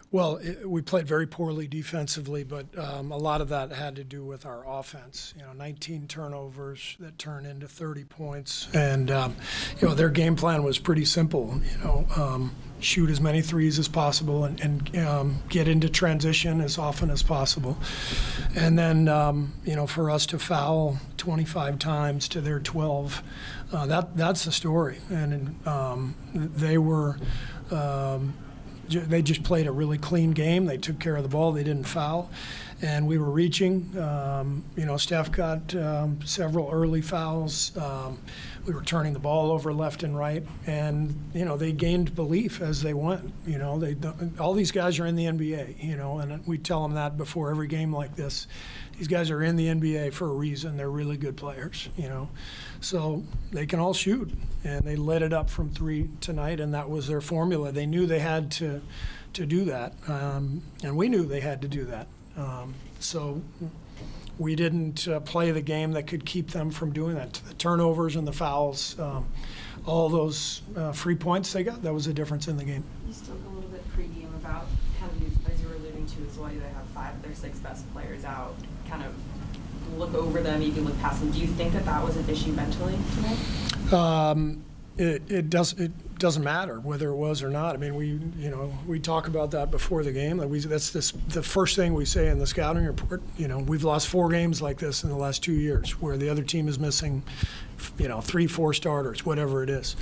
Well, we played very poorly defensively, but a lot of that had to do with our offense. 19 turnovers that turned into 30 points, and their game plan was pretty simple. Shoot as many threes as possible and get into transition as often as possible, and then for us to foul 25 times to their 12, that's the story. And they were. They just played a really clean game. They took care of the ball. They didn't foul. And we were reaching. Steph got several early fouls. We were turning the ball over left and right. And, they gained belief as they went. All these guys are in the NBA, and we tell them that before every game like this. These guys are in the NBA for a reason. They're really good players, So they can all shoot. And they lit it up from three tonight, and that was their formula. They knew they had to do that, and we knew they had to do that. So we didn't play the game that could keep them from doing that. The turnovers and the fouls, all those free points they got, that was a difference in the game. You spoke a little bit pregame about kind of, as you were alluding to as well, they have 5 of their 6 best players out, kind of look over them, you can look past them. Do you think that was an issue mentally tonight? It doesn't matter whether it was or not. I mean, we talk about that before the game. That's the first thing we say in the scouting report. We've lost 4 games like this in the last 2 years, where the other team is missing, 3, 4 starters, whatever it is.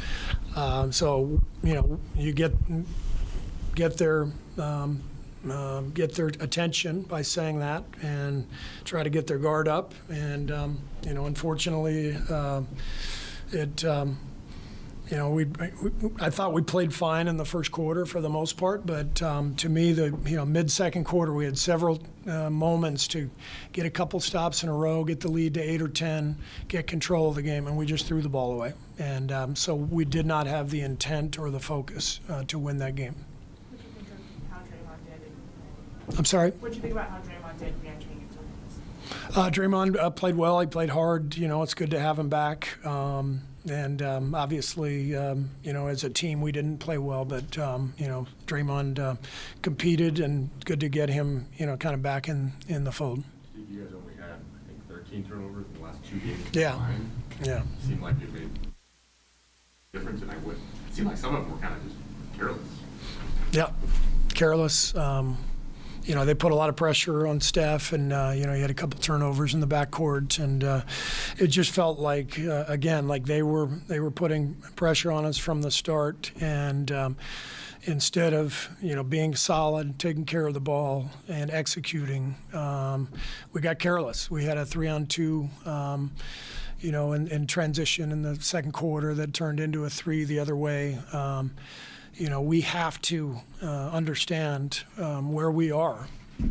So you get their attention by saying that and try to get their guard up. And unfortunately, I thought we played fine in the first quarter for the most part, but to me, the mid-second quarter, we had several moments to get a couple stops in a row, get the lead to 8 or 10, get control of the game, and we just threw the ball away. And so we did not have the intent or the focus to win that game. What do you think of how Draymond did? I'm sorry? What do you think about how Draymond did reentering into this? Draymond played well. He played hard. It's good to have him back. And obviously, as a team, we didn't play well, but, Draymond competed, and good to get him, kind of back in the fold. Steve, you guys only had, I think, 13 turnovers in the last 2 games. Yeah. Yeah. It seemed like it made a difference, and it seemed like some of them were kind of just careless. Yeah, careless. They put a lot of pressure on Steph, and you had a couple turnovers in the backcourt, and it just felt like again, like they were putting pressure on us from the start, and instead of being solid, taking care of the ball, and executing, we got careless. We had a 3-on-2. In transition in the second quarter that turned into a 3 the other way. We have to understand where we are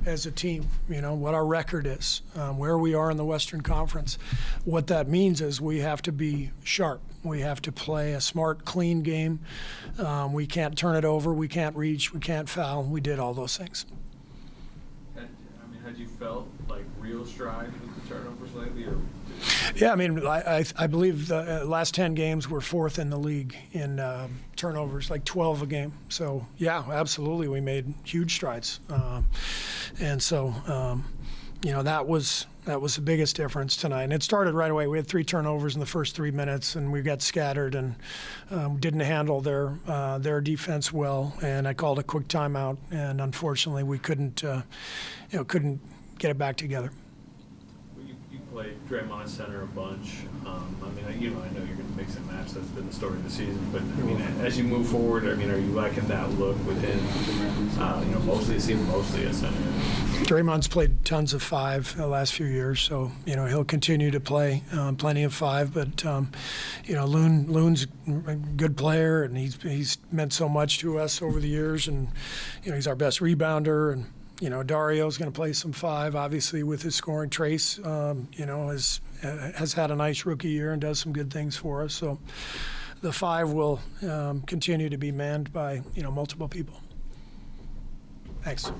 as a team, what our record is, where we are in the Western Conference. What that means is we have to be sharp. We have to play a smart, clean game. We can't turn it over. We can't reach. We can't foul. We did all those things. Had you felt like real strides with the turnovers lately? Or yeah, I believe the last 10 games we're 4th in the league in turnovers, like 12 a game. So, yeah, absolutely, we made huge strides. And so, that was the biggest difference tonight. And it started right away. We had 3 turnovers in the first 3 minutes, and we got scattered and didn't handle their defense well. And I called a quick timeout, and unfortunately, we couldn't get it back together. You played Draymond center a bunch. I know you're going to mix and match. That's been the story of the season. But as you move forward, are you liking that look with him? Mostly a center. Draymond's played tons of 5 the last few years, so he'll continue to play plenty of 5. But Loon's a good player, and he's meant so much to us over the years, and he's our best rebounder, and Dario's going to play some 5, obviously, with his scoring. Trace, has had a nice rookie year and does some good things for us. So the 5 will continue to be manned by multiple people. Thanks.